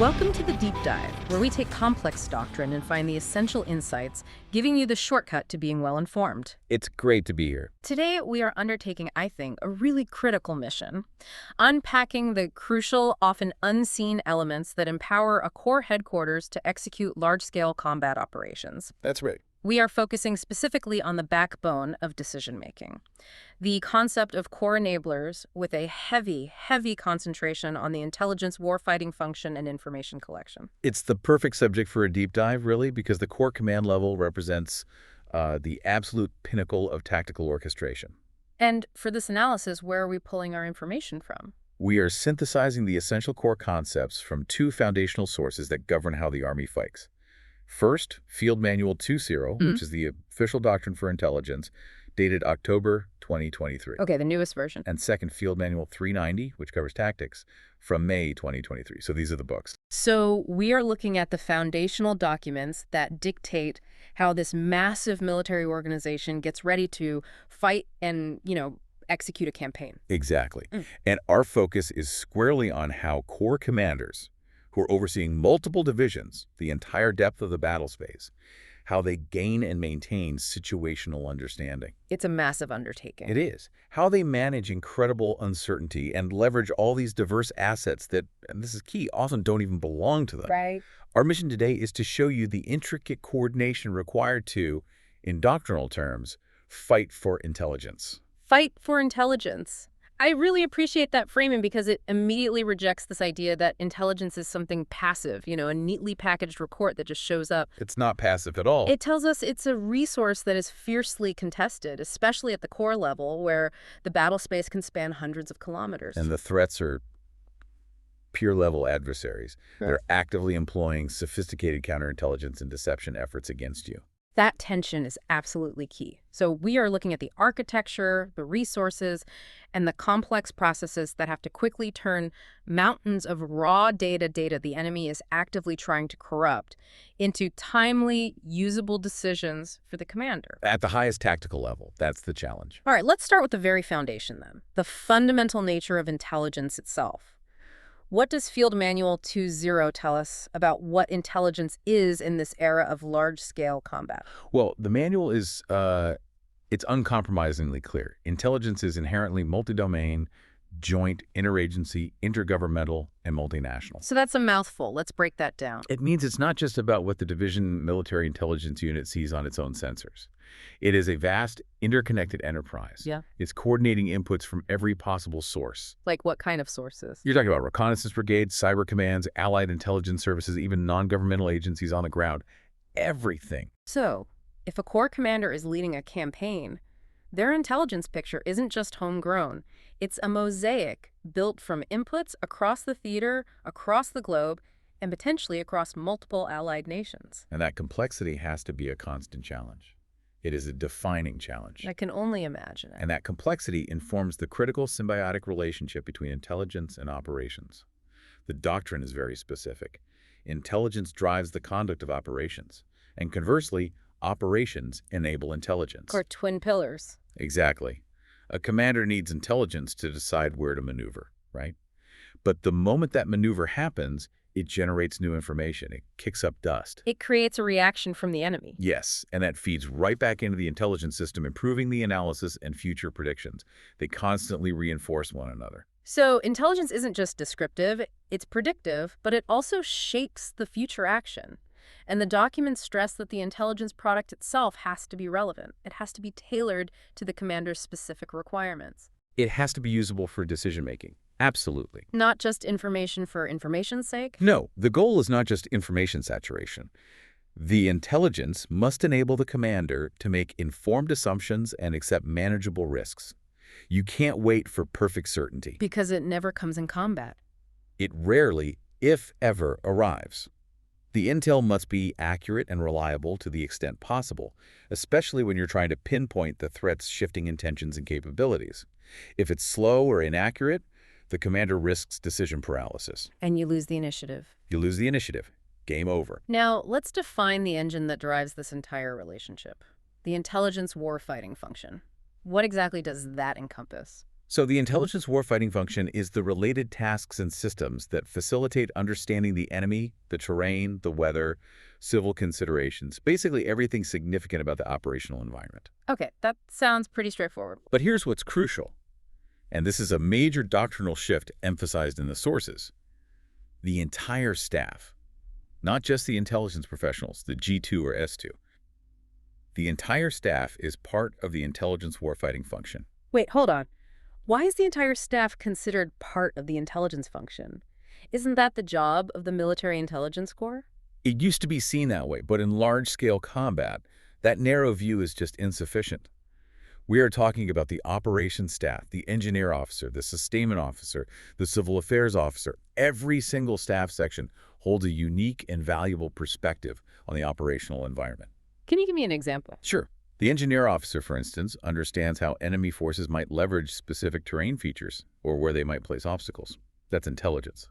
Welcome to the Deep Dive, where we take complex doctrine and find the essential insights, giving you the shortcut to being well-informed. It's great to be here. Today, we are undertaking, I think, a really critical mission, unpacking the crucial, often unseen elements that empower a core headquarters to execute large-scale combat operations. That's right. We are focusing specifically on the backbone of decision-making, the concept of core enablers with a heavy concentration on the intelligence warfighting function and information collection. It's the perfect subject for a deep dive, really, because the core command level represents the absolute pinnacle of tactical orchestration. And for this analysis, where are we pulling our information from? We are synthesizing the essential core concepts from two foundational sources that govern how the Army fights. First, Field Manual 2.0, which is the official doctrine for intelligence, dated October 2023. Okay, the newest version. And second, Field Manual 390, which covers tactics, from May 2023. So these are the books. So we are looking at the foundational documents that dictate how this massive military organization gets ready to fight and, execute a campaign. Exactly. And our focus is squarely on how core commanders, who are overseeing multiple divisions, the entire depth of the battle space, how they gain and maintain situational understanding. It's a massive undertaking. It is. How they manage incredible uncertainty and leverage all these diverse assets that, and this is key, often don't even belong to them. Right. Our mission today is to show you the intricate coordination required to, in doctrinal terms, fight for intelligence. Fight for intelligence. I really appreciate that framing because it immediately rejects this idea that intelligence is something passive, a neatly packaged report that just shows up. It's not passive at all. It tells us it's a resource that is fiercely contested, especially at the core level where the battle space can span hundreds of kilometers. And the threats are peer-level adversaries. Right. They're actively employing sophisticated counterintelligence and deception efforts against you. That tension is absolutely key. So we are looking at the architecture, the resources, and the complex processes that have to quickly turn mountains of raw data the enemy is actively trying to corrupt into timely, usable decisions for the commander. At the highest tactical level, that's the challenge. All right, let's start with the very foundation then, the fundamental nature of intelligence itself. What does Field Manual 2.0 tell us about what intelligence is in this era of large-scale combat? Well, the manual is, it's uncompromisingly clear. Intelligence is inherently multi-domain, joint, interagency, intergovernmental, and multinational. So that's a mouthful. Let's break that down. It means it's not just about what the division military intelligence unit sees on its own sensors. It is a vast, interconnected enterprise. Yeah. It's coordinating inputs from every possible source. Like what kind of sources? You're talking about reconnaissance brigades, cyber commands, allied intelligence services, even non-governmental agencies on the ground. Everything. So, if a core commander is leading a campaign, their intelligence picture isn't just homegrown. It's a mosaic built from inputs across the theater, across the globe, and potentially across multiple allied nations. And that complexity has to be a constant challenge. It is a defining challenge. I can only imagine it. And that complexity informs the critical symbiotic relationship between intelligence and operations. The doctrine is very specific. Intelligence drives the conduct of operations. And conversely, operations enable intelligence. Or twin pillars. Exactly. A commander needs intelligence to decide where to maneuver, right? But the moment that maneuver happens, it generates new information. It kicks up dust. It creates a reaction from the enemy. Yes, and that feeds right back into the intelligence system, improving the analysis and future predictions. They constantly reinforce one another. So intelligence isn't just descriptive, it's predictive, but it also shapes the future action. And the documents stress that the intelligence product itself has to be relevant. It has to be tailored to the commander's specific requirements. It has to be usable for decision-making. Absolutely. Not just information for information's sake? No, the goal is not just information saturation. The intelligence must enable the commander to make informed assumptions and accept manageable risks. You can't wait for perfect certainty. Because it never comes in combat. It rarely, if ever, arrives. The intel must be accurate and reliable to the extent possible, especially when you're trying to pinpoint the threat's shifting intentions and capabilities. If it's slow or inaccurate, the commander risks decision paralysis. And you lose the initiative. You lose the initiative. Game over. Now, let's define the engine that drives this entire relationship. The intelligence warfighting function. What exactly does that encompass? So the intelligence warfighting function is the related tasks and systems that facilitate understanding the enemy, the terrain, the weather, civil considerations, basically everything significant about the operational environment. Okay, that sounds pretty straightforward. But here's what's crucial, and this is a major doctrinal shift emphasized in the sources. The entire staff, not just the intelligence professionals, the G2 or S2. The entire staff is part of the intelligence warfighting function. Wait, hold on. Why is the entire staff considered part of the intelligence function? Isn't that the job of the military intelligence corps? It used to be seen that way, but in large-scale combat, that narrow view is just insufficient. We are talking about the operations staff, the engineer officer, the sustainment officer, the civil affairs officer. Every single staff section holds a unique and valuable perspective on the operational environment. Can you give me an example? Sure. The engineer officer, for instance, understands how enemy forces might leverage specific terrain features or where they might place obstacles. That's intelligence.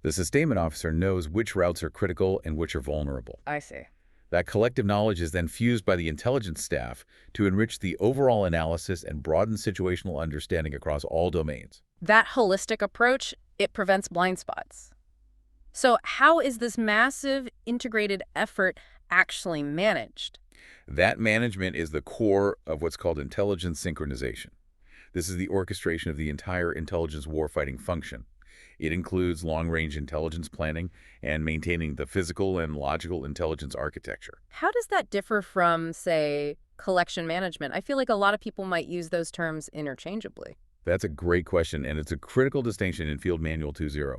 The sustainment officer knows which routes are critical and which are vulnerable. I see. That collective knowledge is then fused by the intelligence staff to enrich the overall analysis and broaden situational understanding across all domains. That holistic approach, it prevents blind spots. So how is this massive integrated effort actually managed? That management is the core of what's called intelligence synchronization. This is the orchestration of the entire intelligence warfighting function. It includes long-range intelligence planning and maintaining the physical and logical intelligence architecture. How does that differ from, say, collection management? I feel like a lot of people might use those terms interchangeably. That's a great question, and it's a critical distinction in Field Manual 2.0.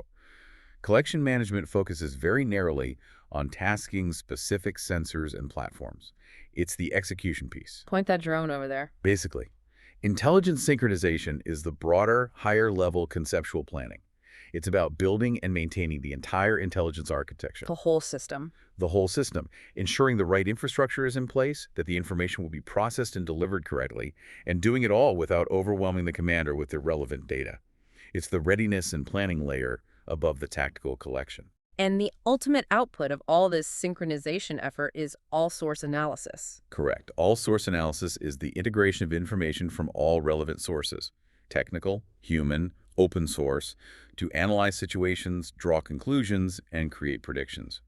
Collection management focuses very narrowly on tasking specific sensors and platforms. It's the execution piece. Point that drone over there. Basically, intelligence synchronization is the broader, higher-level conceptual planning. It's about building and maintaining the entire intelligence architecture. The whole system. The whole system, ensuring the right infrastructure is in place, that the information will be processed and delivered correctly, and doing it all without overwhelming the commander with irrelevant data. It's the readiness and planning layer above the tactical collection. And the ultimate output of all this synchronization effort is all-source analysis. Correct. All-source analysis is the integration of information from all relevant sources, technical, human, open source, to analyze situations, draw conclusions, and create predictions.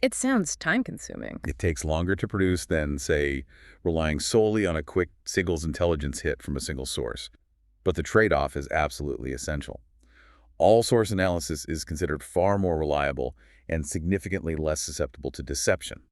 It sounds time-consuming. It takes longer to produce than, say, relying solely on a quick signals intelligence hit from a single source. But the trade-off is absolutely essential. All-source analysis is considered far more reliable and significantly less susceptible to deception.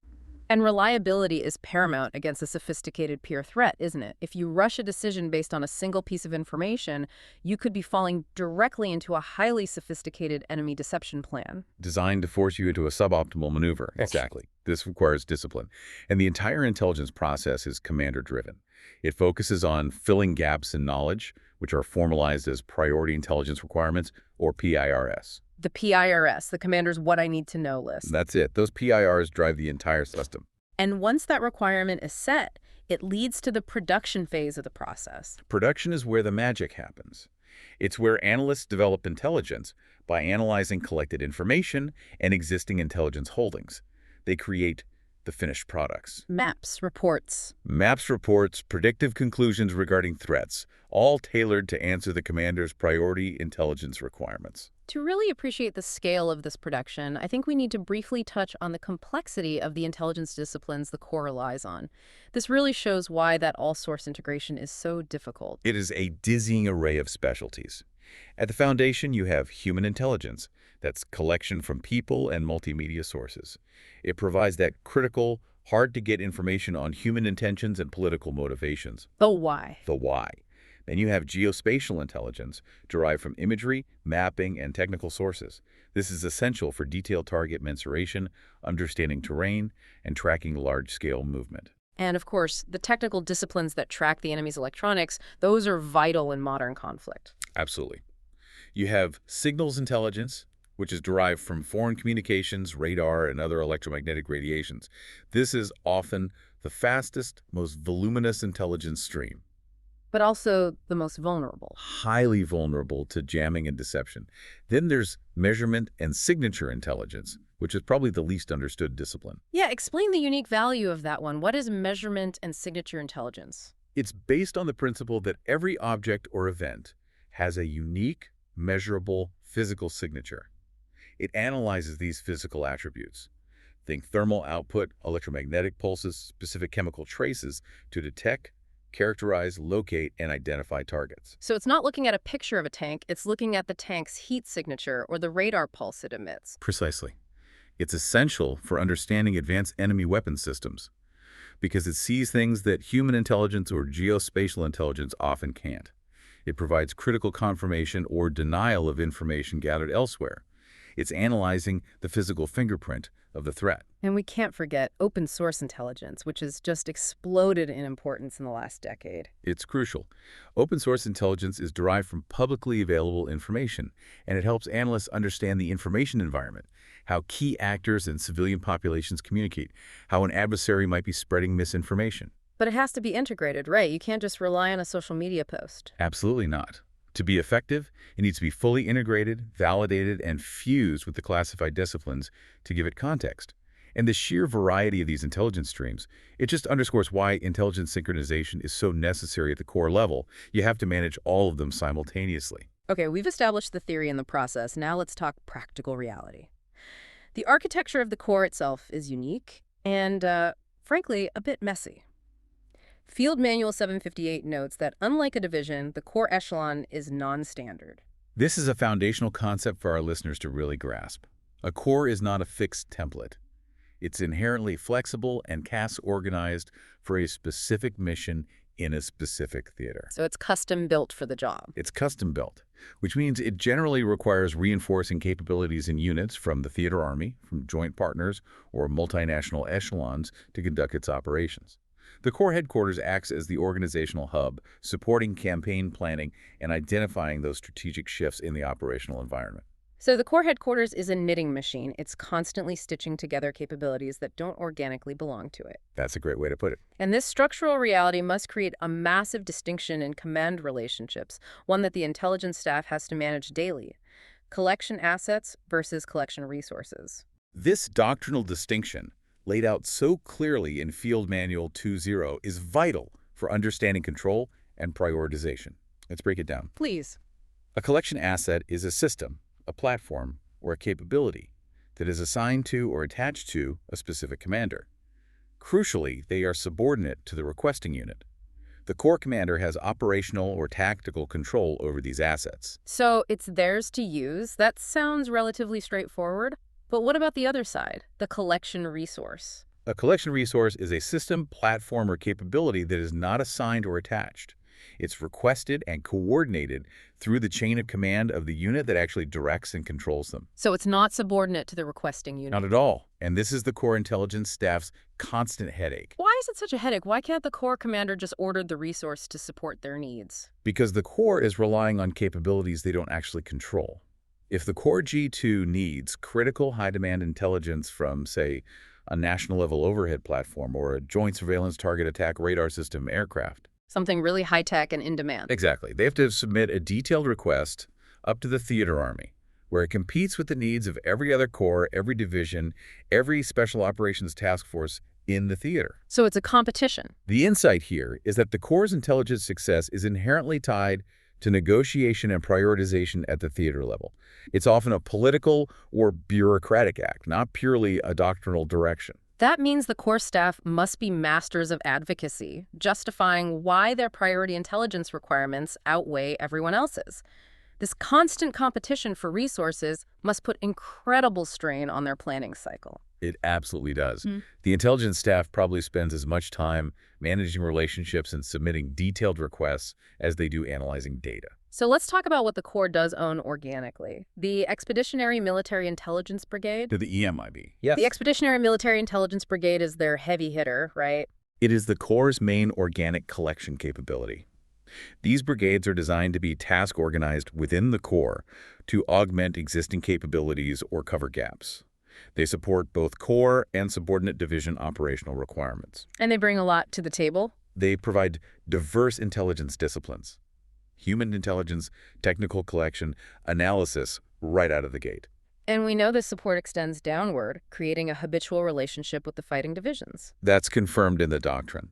And reliability is paramount against a sophisticated peer threat, isn't it? If you rush a decision based on a single piece of information, you could be falling directly into a highly sophisticated enemy deception plan. Designed to force you into a suboptimal maneuver. Exactly. This requires discipline. And the entire intelligence process is commander-driven. It focuses on filling gaps in knowledge, which are formalized as priority intelligence requirements, or PIRS. The PIRS, the commander's what I need to know list. That's it. Those PIRs drive the entire system. And once that requirement is set, it leads to the production phase of the process. Production is where the magic happens. It's where analysts develop intelligence by analyzing collected information and existing intelligence holdings. They create the finished products. Maps, reports. Maps, reports, predictive conclusions regarding threats, all tailored to answer the commander's priority intelligence requirements. To really appreciate the scale of this production, I think we need to briefly touch on the complexity of the intelligence disciplines the Corps relies on. This really shows why that all-source integration is so difficult. It is a dizzying array of specialties. At the foundation, you have human intelligence. That's collection from people and multimedia sources. It provides that critical, hard-to-get information on human intentions and political motivations. The why. The why. Then you have geospatial intelligence, derived from imagery, mapping, and technical sources. This is essential for detailed target mensuration, understanding terrain, and tracking large-scale movement. And of course, the technical disciplines that track the enemy's electronics, those are vital in modern conflict. Absolutely. You have signals intelligence, which is derived from foreign communications, radar, and other electromagnetic radiations. This is often the fastest, most voluminous intelligence stream. But also the most vulnerable. Highly vulnerable to jamming and deception. Then there's measurement and signature intelligence, which is probably the least understood discipline. Yeah, explain the unique value of that one. What is measurement and signature intelligence? It's based on the principle that every object or event has a unique, measurable physical signature. It analyzes these physical attributes. Think thermal output, electromagnetic pulses, specific chemical traces to detect, characterize, locate, and identify targets. So it's not looking at a picture of a tank, it's looking at the tank's heat signature or the radar pulse it emits. Precisely. It's essential for understanding advanced enemy weapon systems because it sees things that human intelligence or geospatial intelligence often can't. It provides critical confirmation or denial of information gathered elsewhere. It's analyzing the physical fingerprint of the threat. And we can't forget open source intelligence, which has just exploded in importance in the last decade. It's crucial. Open source intelligence is derived from publicly available information, and it helps analysts understand the information environment, how key actors and civilian populations communicate, how an adversary might be spreading misinformation. But it has to be integrated, right? You can't just rely on a social media post. Absolutely not. To be effective, it needs to be fully integrated, validated, and fused with the classified disciplines to give it context. And the sheer variety of these intelligence streams, it just underscores why intelligence synchronization is so necessary at the core level. You have to manage all of them simultaneously. Okay, we've established the theory and the process. Now let's talk practical reality. The architecture of the core itself is unique and, frankly, a bit messy. Field Manual 758 notes that unlike a division, the core echelon is non-standard. This is a foundational concept for our listeners to really grasp. A core is not a fixed template. It's inherently flexible and CAS-organized for a specific mission in a specific theater. So it's custom built for the job. It's custom built, which means it generally requires reinforcing capabilities in units from the theater army, from joint partners, or multinational echelons to conduct its operations. The Corps headquarters acts as the organizational hub, supporting campaign planning and identifying those strategic shifts in the operational environment. So the Corps headquarters is a knitting machine. It's constantly stitching together capabilities that don't organically belong to it. That's a great way to put it. And this structural reality must create a massive distinction in command relationships, one that the intelligence staff has to manage daily. Collection assets versus collection resources. This doctrinal distinction, laid out so clearly in Field Manual 2.0, is vital for understanding control and prioritization. Let's break it down. Please. A collection asset is a system, a platform, or a capability that is assigned to or attached to a specific commander. Crucially, they are subordinate to the requesting unit. The Corps commander has operational or tactical control over these assets. So it's theirs to use. That sounds relatively straightforward. But what about the other side, the collection resource? A collection resource is a system, platform, or capability that is not assigned or attached. It's requested and coordinated through the chain of command of the unit that actually directs and controls them. So it's not subordinate to the requesting unit? Not at all. And this is the Corps intelligence staff's constant headache. Why is it such a headache? Why can't the Corps commander just order the resource to support their needs? Because the Corps is relying on capabilities they don't actually control. If the Corps G2 needs critical high-demand intelligence from, say, a national-level overhead platform or a joint surveillance target attack radar system aircraft. Something really high-tech and in demand. Exactly. They have to submit a detailed request up to the theater army, where it competes with the needs of every other corps, every division, every special operations task force in the theater. So it's a competition. The insight here is that the Corps' intelligence success is inherently tied to negotiation and prioritization at the theater level. It's often a political or bureaucratic act, not purely a doctrinal direction. That means the Corps staff must be masters of advocacy, justifying why their priority intelligence requirements outweigh everyone else's. This constant competition for resources must put incredible strain on their planning cycle. It absolutely does. The intelligence staff probably spends as much time managing relationships and submitting detailed requests as they do analyzing data. So let's talk about what the Corps does own organically. The Expeditionary Military Intelligence Brigade. To the EMIB. Yes. The Expeditionary Military Intelligence Brigade is their heavy hitter, right? It is the Corps' main organic collection capability. These brigades are designed to be task-organized within the Corps to augment existing capabilities or cover gaps. They support both Corps and subordinate division operational requirements. And they bring a lot to the table. They provide diverse intelligence disciplines, human intelligence, technical collection, analysis right out of the gate. And we know this support extends downward, creating a habitual relationship with the fighting divisions. That's confirmed in the doctrine.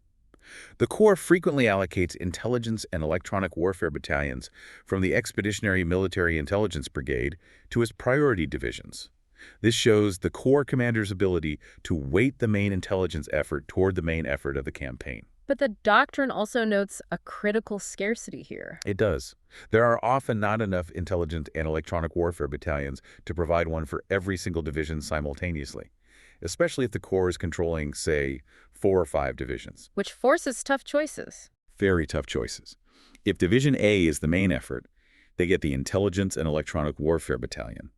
The Corps frequently allocates intelligence and electronic warfare battalions from the Expeditionary Military Intelligence Brigade to its priority divisions. This shows the Corps commander's ability to weight the main intelligence effort toward the main effort of the campaign. But the doctrine also notes a critical scarcity here. It does. There are often not enough intelligence and electronic warfare battalions to provide one for every single division simultaneously, especially if the Corps is controlling, say, 4 or 5 divisions. Which forces tough choices. Very tough choices. If Division A is the main effort, they get the Intelligence and Electronic Warfare Battalion.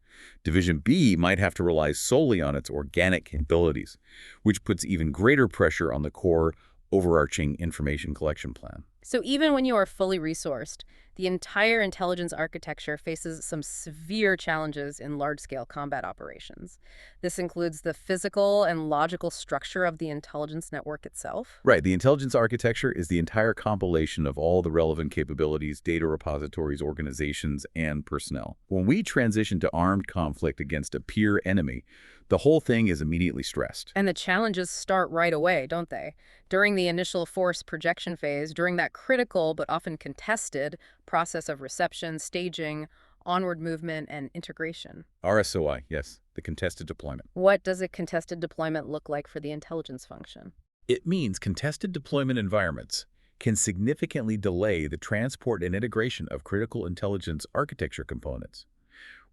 Division B might have to rely solely on its organic capabilities, which puts even greater pressure on the Corps' overarching information collection plan. So even when you are fully resourced, the entire intelligence architecture faces some severe challenges in large-scale combat operations. This includes the physical and logical structure of the intelligence network itself. Right. The intelligence architecture is the entire compilation of all the relevant capabilities, data repositories, organizations, and personnel. When we transition to armed conflict against a peer enemy, the whole thing is immediately stressed. And the challenges start right away, don't they? During the initial force projection phase, during that critical but often contested process of reception, staging, onward movement, and integration. RSOI, yes, the contested deployment. What does a contested deployment look like for the intelligence function? It means contested deployment environments can significantly delay the transport and integration of critical intelligence architecture components.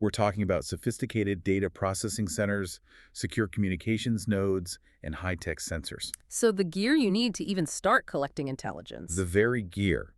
We're talking about sophisticated data processing centers, secure communications nodes, and high-tech sensors. So the gear you need to even start collecting intelligence. The very gear.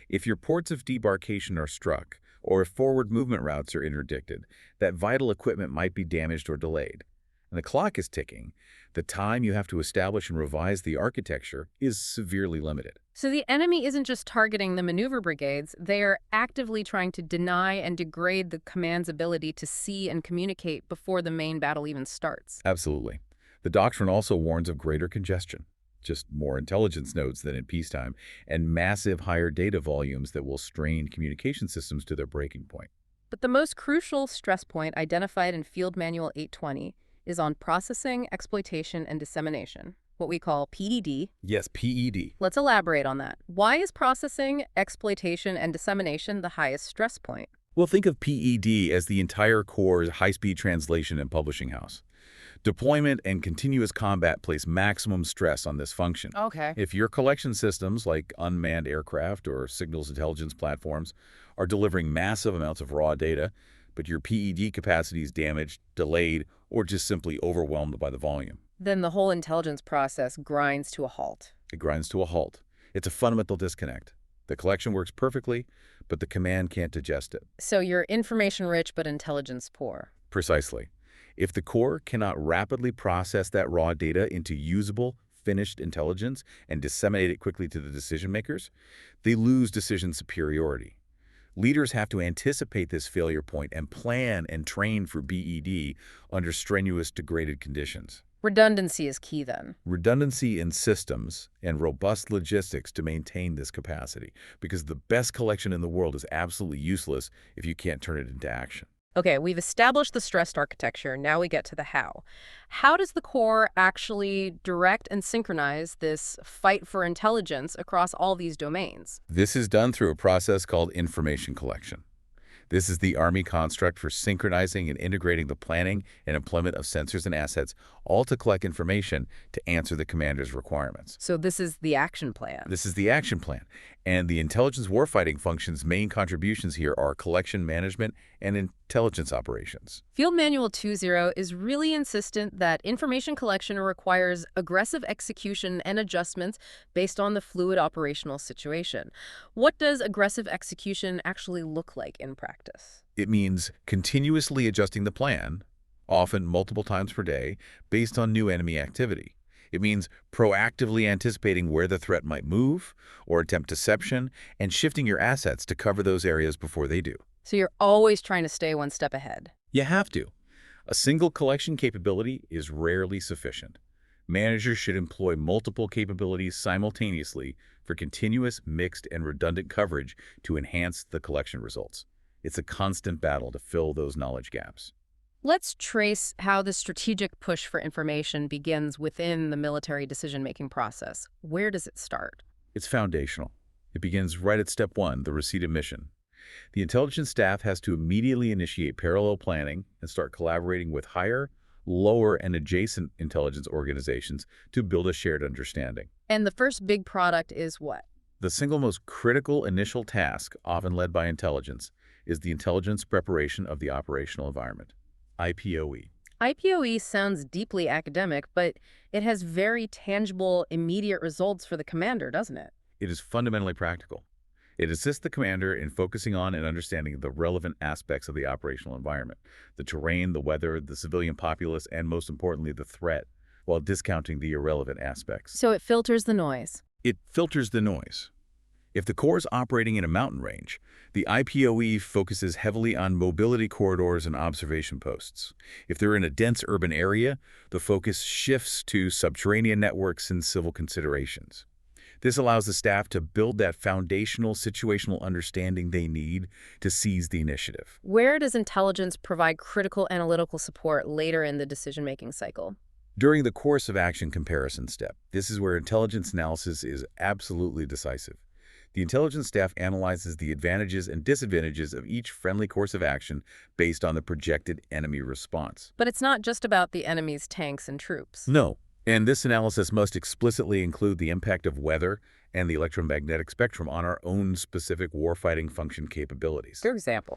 If your ports of debarkation are struck, or if forward movement routes are interdicted, that vital equipment might be damaged or delayed. And the clock is ticking. The time you have to establish and revise the architecture is severely limited. So the enemy isn't just targeting the maneuver brigades, they are actively trying to deny and degrade the command's ability to see and communicate before the main battle even starts. Absolutely. The doctrine also warns of greater congestion, just more intelligence nodes than in peacetime, and massive higher data volumes that will strain communication systems to their breaking point. But the most crucial stress point identified in Field Manual 820 is on processing, exploitation, and dissemination, what we call PED. Yes, PED. Let's elaborate on that. Why is processing, exploitation, and dissemination the highest stress point? Well, think of PED as the entire Corps' high-speed translation and publishing house. Deployment and continuous combat place maximum stress on this function. Okay. If your collection systems, like unmanned aircraft or signals intelligence platforms, are delivering massive amounts of raw data, but your PED capacity is damaged, delayed, or just simply overwhelmed by the volume, Then the whole intelligence process grinds to a halt. it grinds to a halt. It's a fundamental disconnect. The collection works perfectly, but the command can't digest it. So you're information-rich but intelligence poor. Precisely. If the Corps cannot rapidly process that raw data into usable, finished intelligence and disseminate it quickly to the decision makers, they lose decision superiority. Leaders have to anticipate this failure point and plan and train for BED under strenuous, degraded conditions. Redundancy is key then. Redundancy in systems and robust logistics to maintain this capacity, because the best collection in the world is absolutely useless if you can't turn it into action. Okay, we've established the stressed architecture. Now we get to the how. How does the Corps actually direct and synchronize this fight for intelligence across all these domains? This is done through a process called information collection. This is the Army construct for synchronizing and integrating the planning and employment of sensors and assets, all to collect information to answer the commander's requirements. So this is the action plan. This is the action plan. And the intelligence warfighting function's main contributions here are collection management and intelligence operations. Field Manual 2.0 is really insistent that information collection requires aggressive execution and adjustments based on the fluid operational situation. What does aggressive execution actually look like in practice? It means continuously adjusting the plan, often multiple times per day, based on new enemy activity. It means proactively anticipating where the threat might move or attempt deception and shifting your assets to cover those areas before they do. So you're always trying to stay one step ahead. You have to. A single collection capability is rarely sufficient. Managers should employ multiple capabilities simultaneously for continuous, mixed, and redundant coverage to enhance the collection results. It's a constant battle to fill those knowledge gaps. Let's trace how the strategic push for information begins within the military decision-making process. Where does it start? It's foundational. It begins right at step one, the receipt of mission. The intelligence staff has to immediately initiate parallel planning and start collaborating with higher, lower, and adjacent intelligence organizations to build a shared understanding. And the first big product is what? The single most critical initial task, often led by intelligence, is the intelligence preparation of the operational environment, IPOE. IPOE sounds deeply academic, but it has very tangible, immediate results for the commander, doesn't it? It is fundamentally practical. It assists the commander in focusing on and understanding the relevant aspects of the operational environment, the terrain, the weather, the civilian populace, and most importantly, the threat, while discounting the irrelevant aspects. So it filters the noise. It filters the noise. If the Corps is operating in a mountain range, the IPOE focuses heavily on mobility corridors and observation posts. If they're in a dense urban area, the focus shifts to subterranean networks and civil considerations. This allows the staff to build that foundational situational understanding they need to seize the initiative. Where does intelligence provide critical analytical support later in the decision-making cycle? During the course of action comparison step, this is where intelligence analysis is absolutely decisive. The intelligence staff analyzes the advantages and disadvantages of each friendly course of action based on the projected enemy response. But it's not just about the enemy's tanks and troops. No. And this analysis must explicitly include the impact of weather and the electromagnetic spectrum on our own specific warfighting function capabilities.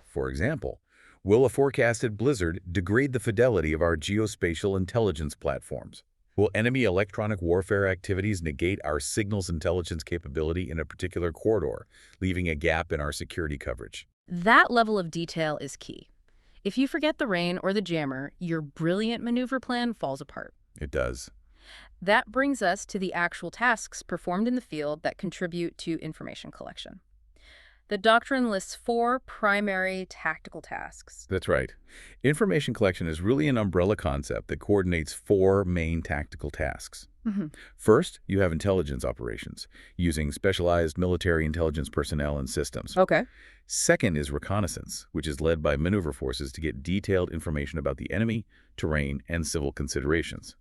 For example, will a forecasted blizzard degrade the fidelity of our geospatial intelligence platforms? Will enemy electronic warfare activities negate our signals intelligence capability in a particular corridor, leaving a gap in our security coverage? That level of detail is key. If you forget the rain or the jammer, your brilliant maneuver plan falls apart. It does. That brings us to the actual tasks performed in the field that contribute to information collection. The doctrine lists 4 primary tactical tasks. That's right. Information collection is really an umbrella concept that coordinates 4 main tactical tasks. First, you have intelligence operations, using specialized military intelligence personnel and systems. Okay. Second is reconnaissance, which is led by maneuver forces to get detailed information about the enemy, terrain, and civil considerations.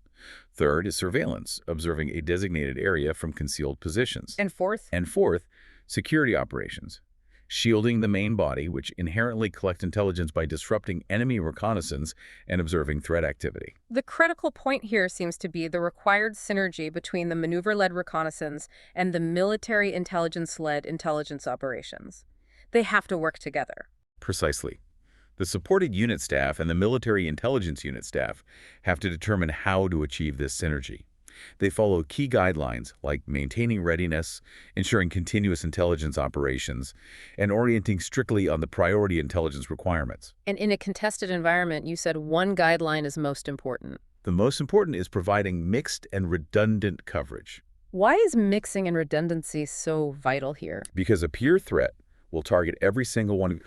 Third is surveillance, observing a designated area from concealed positions. And fourth? And fourth, security operations, shielding the main body, which inherently collects intelligence by disrupting enemy reconnaissance and observing threat activity. The critical point here seems to be the required synergy between the maneuver-led reconnaissance and the military intelligence-led intelligence operations. They have to work together. Precisely. The supported unit staff and the military intelligence unit staff have to determine how to achieve this synergy. They follow key guidelines like maintaining readiness, ensuring continuous intelligence operations, and orienting strictly on the priority intelligence requirements. And in a contested environment, you said one guideline is most important. The most important is providing mixed and redundant coverage. Why is mixing and redundancy so vital here? Because a peer threat will target every single one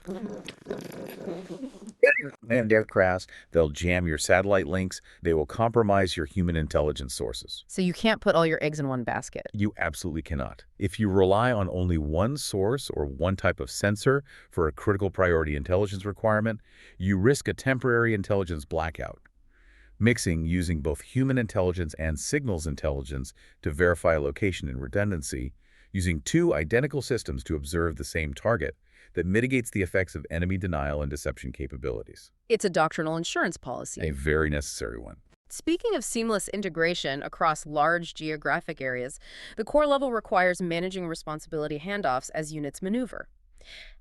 and aircraft. They'll jam your satellite links. They will compromise your human intelligence sources. So you can't put all your eggs in one basket. You absolutely cannot. If you rely on only one source or one type of sensor for a critical priority intelligence requirement, you risk a temporary intelligence blackout. Mixing using both human intelligence and signals intelligence to verify location and redundancy, using 2 identical systems to observe the same target, that mitigates the effects of enemy denial and deception capabilities. It's a doctrinal insurance policy. A very necessary one. Speaking of seamless integration across large geographic areas, the core level requires managing responsibility handoffs as units maneuver.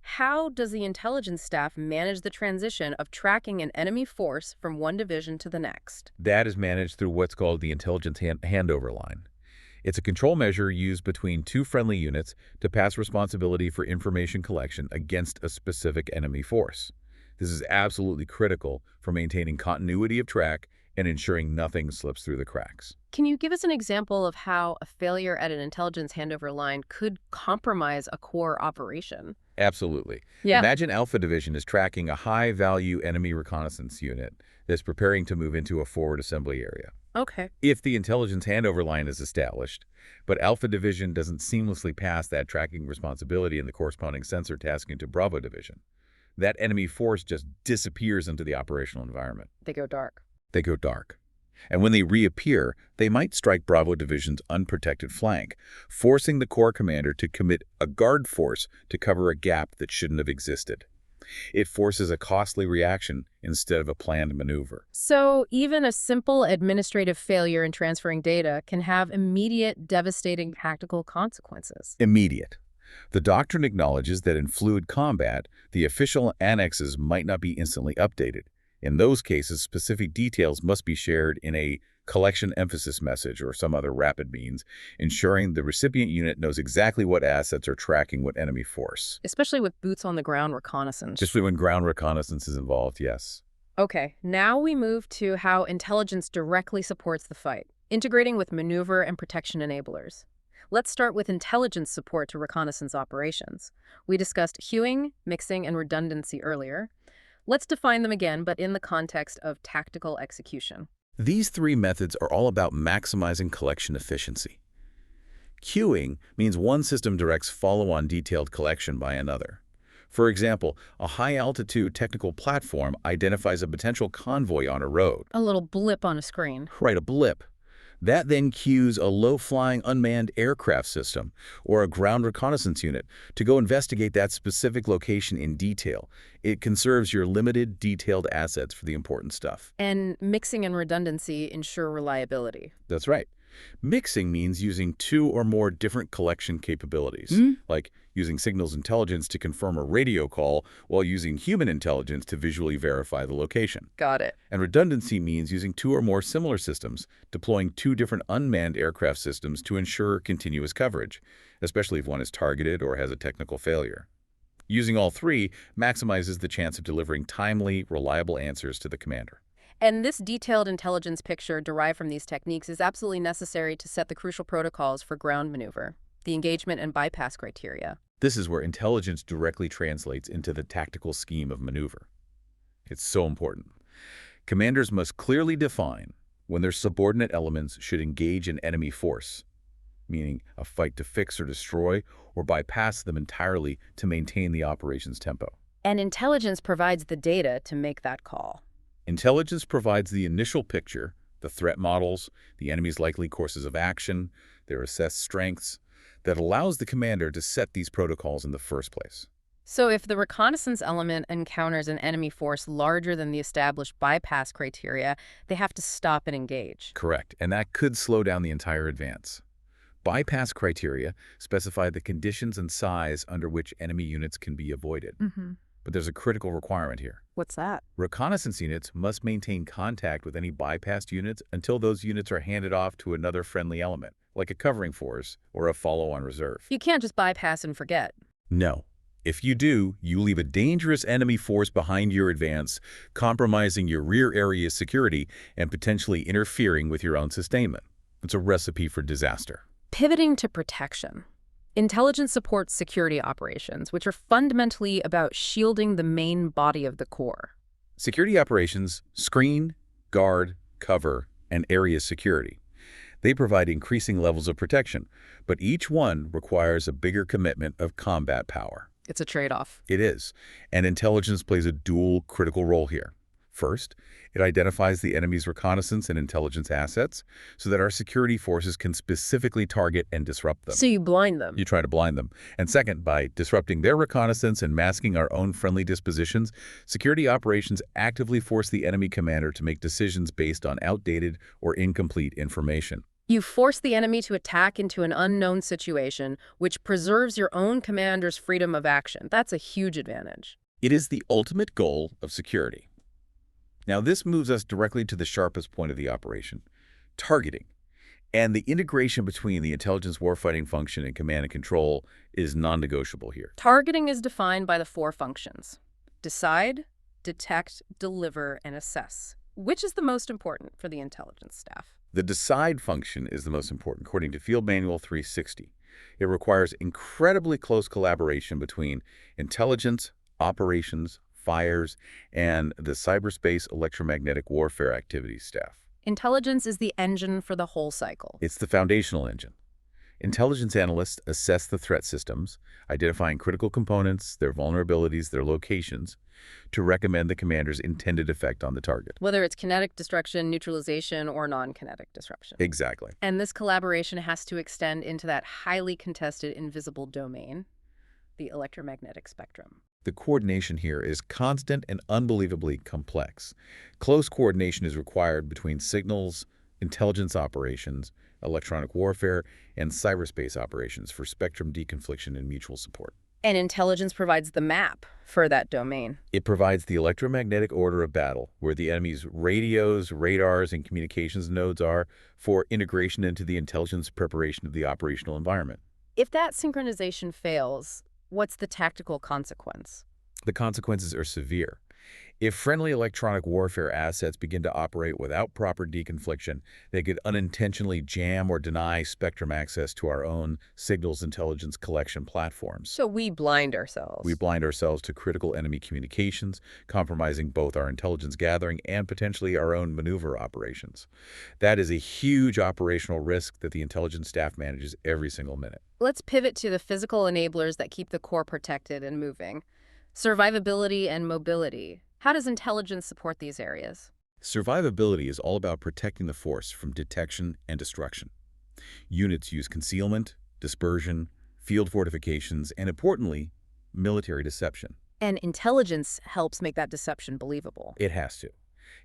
How does the intelligence staff manage the transition of tracking an enemy force from one division to the next? That is managed through what's called the intelligence handover line. It's a control measure used between 2 friendly units to pass responsibility for information collection against a specific enemy force. This is absolutely critical for maintaining continuity of track and ensuring nothing slips through the cracks. Can you give us an example of how a failure at an intelligence handover line could compromise a core operation? Absolutely. Yeah. Imagine Alpha Division is tracking a high-value enemy reconnaissance unit that's preparing to move into a forward assembly area. Okay. If the intelligence handover line is established, but Alpha Division doesn't seamlessly pass that tracking responsibility and the corresponding sensor tasking to Bravo Division, that enemy force just disappears into the operational environment. They go dark. They go dark. And when they reappear, they might strike Bravo Division's unprotected flank, forcing the Corps commander to commit a guard force to cover a gap that shouldn't have existed. It forces a costly reaction instead of a planned maneuver. So even a simple administrative failure in transferring data can have immediate, devastating tactical consequences. Immediate. The doctrine acknowledges that in fluid combat, the official annexes might not be instantly updated. In those cases, specific details must be shared in a collection emphasis message or some other rapid means, ensuring the recipient unit knows exactly what assets are tracking what enemy force. Especially with boots-on-the-ground reconnaissance. Just when ground reconnaissance is involved, yes. Okay, now we move to how intelligence directly supports the fight, integrating with maneuver and protection enablers. Let's start with intelligence support to reconnaissance operations. We discussed hewing, mixing, and redundancy earlier. Let's define them again, but in the context of tactical execution. These three methods are all about maximizing collection efficiency. Queuing means one system directs follow-on detailed collection by another. For example, a high-altitude technical platform identifies a potential convoy on a road. A little blip on a screen. Right, a blip. That then queues a low-flying unmanned aircraft system or a ground reconnaissance unit to go investigate that specific location in detail. It conserves your limited, detailed assets for the important stuff. And mixing and redundancy ensure reliability. That's right. Mixing means using two or more different collection capabilities, like using signals intelligence to confirm a radio call while using human intelligence to visually verify the location. Got it. And redundancy means using two or more similar systems, deploying two different unmanned aircraft systems to ensure continuous coverage, especially if one is targeted or has a technical failure. Using all three maximizes the chance of delivering timely, reliable answers to the commander. And this detailed intelligence picture derived from these techniques is absolutely necessary to set the crucial protocols for ground maneuver, the engagement and bypass criteria. This is where intelligence directly translates into the tactical scheme of maneuver. It's so important. Commanders must clearly define when their subordinate elements should engage an enemy force, meaning a fight to fix or destroy, or bypass them entirely to maintain the operation's tempo. And intelligence provides the data to make that call. Intelligence provides the initial picture, the threat models, the enemy's likely courses of action, their assessed strengths, that allows the commander to set these protocols in the first place. So if the reconnaissance element encounters an enemy force larger than the established bypass criteria, they have to stop and engage. Correct, and that could slow down the entire advance. Bypass criteria specify the conditions and size under which enemy units can be avoided. But there's a critical requirement here. What's that? Reconnaissance units must maintain contact with any bypassed units until those units are handed off to another friendly element, like a covering force or a follow-on reserve. You can't just bypass and forget. No. If you do, you leave a dangerous enemy force behind your advance, compromising your rear area security and potentially interfering with your own sustainment. It's a recipe for disaster. Pivoting to protection. Intelligence supports security operations, which are fundamentally about shielding the main body of the Corps. Security operations screen, guard, cover, and area security. They provide increasing levels of protection, but each one requires a bigger commitment of combat power. It's a trade-off. It is, and intelligence plays a dual critical role here. First, it identifies the enemy's reconnaissance and intelligence assets so that our security forces can specifically target and disrupt them. So you blind them. You try to blind them. And second, by disrupting their reconnaissance and masking our own friendly dispositions, security operations actively force the enemy commander to make decisions based on outdated or incomplete information. You force the enemy to attack into an unknown situation, which preserves your own commander's freedom of action. That's a huge advantage. It is the ultimate goal of security. Now, this moves us directly to the sharpest point of the operation, targeting. And the integration between the intelligence warfighting function and command and control is non-negotiable here. Targeting is defined by the 4 functions: decide, detect, deliver, and assess. Which is the most important for the intelligence staff? The decide function is the most important, according to Field Manual 360. It requires incredibly close collaboration between intelligence, operations, fires, and the cyberspace electromagnetic warfare activities staff. Intelligence is the engine for the whole cycle. It's the foundational engine. Intelligence analysts assess the threat systems, identifying critical components, their vulnerabilities, their locations, to recommend the commander's intended effect on the target. Whether it's kinetic destruction, neutralization, or non-kinetic disruption. Exactly. And this collaboration has to extend into that highly contested invisible domain, the electromagnetic spectrum. The coordination here is constant and unbelievably complex. Close coordination is required between signals, intelligence operations, electronic warfare, and cyberspace operations for spectrum deconfliction and mutual support. And intelligence provides the map for that domain. It provides the electromagnetic order of battle, where the enemy's radios, radars, and communications nodes are, for integration into the intelligence preparation of the operational environment. If that synchronization fails, what's the tactical consequence? The consequences are severe. If friendly electronic warfare assets begin to operate without proper deconfliction, they could unintentionally jam or deny spectrum access to our own signals intelligence collection platforms. So we blind ourselves. We blind ourselves to critical enemy communications, compromising both our intelligence gathering and potentially our own maneuver operations. That is a huge operational risk that the intelligence staff manages every single minute. Let's pivot to the physical enablers that keep the core protected and moving. Survivability and mobility. How does intelligence support these areas? Survivability is all about protecting the force from detection and destruction. Units use concealment, dispersion, field fortifications, and importantly, military deception. And intelligence helps make that deception believable. It has to.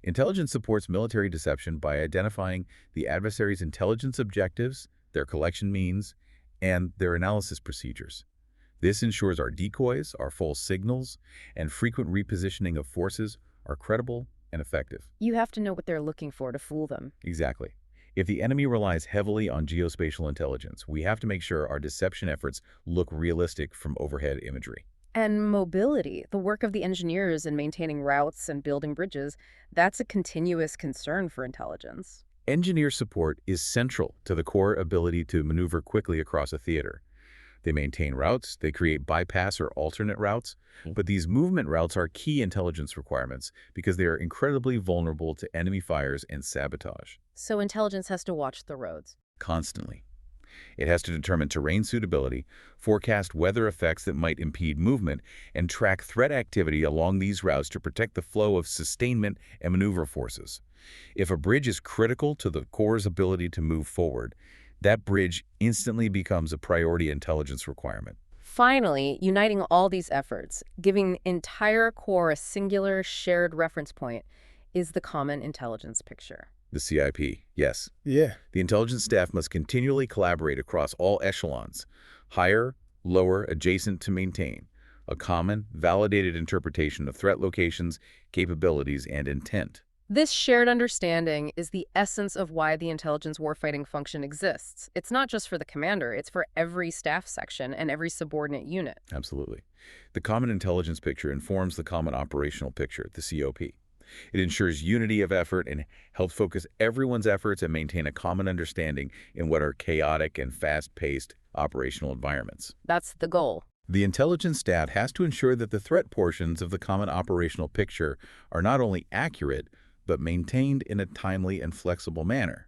Intelligence supports military deception by identifying the adversary's intelligence objectives, their collection means, and their analysis procedures. This ensures our decoys, our false signals, and frequent repositioning of forces are credible and effective. You have to know what they're looking for to fool them. Exactly. If the enemy relies heavily on geospatial intelligence, we have to make sure our deception efforts look realistic from overhead imagery. And mobility, the work of the engineers in maintaining routes and building bridges, that's a continuous concern for intelligence. Engineer support is central to the core ability to maneuver quickly across a theater. They maintain routes, they create bypass or alternate routes, but these movement routes are key intelligence requirements because they are incredibly vulnerable to enemy fires and sabotage. So intelligence has to watch the roads. Constantly. It has to determine terrain suitability, forecast weather effects that might impede movement, and track threat activity along these routes to protect the flow of sustainment and maneuver forces. If a bridge is critical to the core's ability to move forward, that bridge instantly becomes a priority intelligence requirement. Finally, uniting all these efforts, giving the entire core a singular shared reference point, is the common intelligence picture. The CIP, yes. Yeah. The intelligence staff must continually collaborate across all echelons, higher, lower, adjacent to maintain, a common, validated interpretation of threat locations, capabilities, and intent. This shared understanding is the essence of why the intelligence warfighting function exists. It's not just for the commander, it's for every staff section and every subordinate unit. Absolutely. The common intelligence picture informs the common operational picture, the COP. It ensures unity of effort and helps focus everyone's efforts and maintain a common understanding in what are chaotic and fast-paced operational environments. That's the goal. The intelligence staff has to ensure that the threat portions of the common operational picture are not only accurate, but maintained in a timely and flexible manner.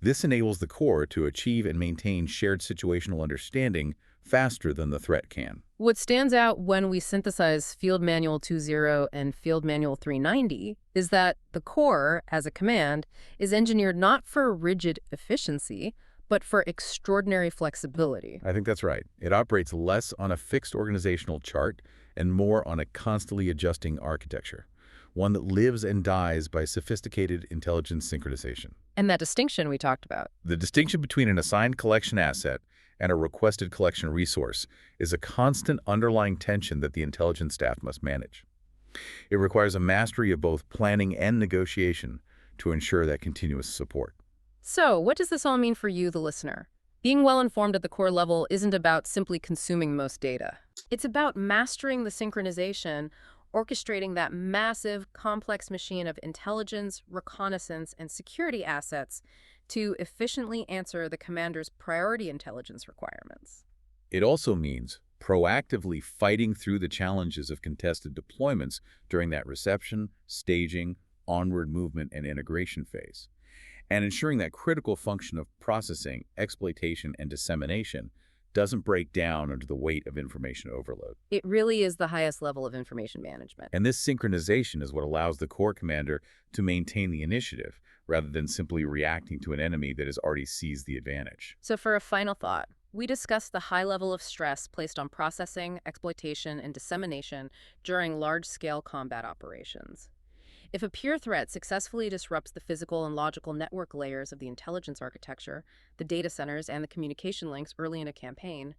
This enables the core to achieve and maintain shared situational understanding faster than the threat can. What stands out when we synthesize Field Manual 2.0 and Field Manual 390 is that the core, as a command, is engineered not for rigid efficiency, but for extraordinary flexibility. I think that's right. It operates less on a fixed organizational chart and more on a constantly adjusting architecture, one that lives and dies by sophisticated intelligence synchronization. And that distinction we talked about. The distinction between an assigned collection asset and a requested collection resource is a constant underlying tension that the intelligence staff must manage. It requires a mastery of both planning and negotiation to ensure that continuous support. So, what does this all mean for you, the listener? Being well-informed at the core level isn't about simply consuming most data. It's about mastering the synchronization, orchestrating that massive, complex machine of intelligence, reconnaissance, and security assets to efficiently answer the commander's priority intelligence requirements. It also means proactively fighting through the challenges of contested deployments during that reception, staging, onward movement, and integration phase. and ensuring that critical function of processing, exploitation, and dissemination doesn't break down under the weight of information overload. It really is the highest level of information management. And this synchronization is what allows the Corps commander to maintain the initiative, rather than simply reacting to an enemy that has already seized the advantage. So for a final thought, we discussed the high level of stress placed on processing, exploitation, and dissemination during large-scale combat operations. If a peer threat successfully disrupts the physical and logical network layers of the intelligence architecture, the data centers, and the communication links early in a campaign,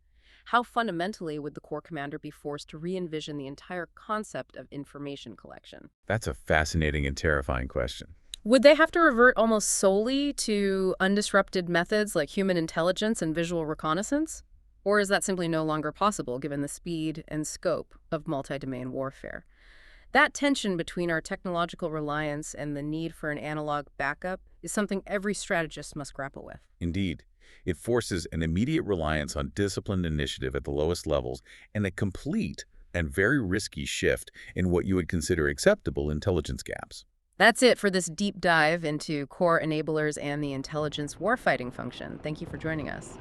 how fundamentally would the Corps commander be forced to re-envision the entire concept of information collection? That's a fascinating and terrifying question. Would they have to revert almost solely to undisrupted methods like human intelligence and visual reconnaissance? Or is that simply no longer possible given the speed and scope of multi-domain warfare? That tension between our technological reliance and the need for an analog backup is something every strategist must grapple with. Indeed, it forces an immediate reliance on disciplined initiative at the lowest levels and a complete and very risky shift in what you would consider acceptable intelligence gaps. That's it for this deep dive into core enablers and the intelligence warfighting function. Thank you for joining us.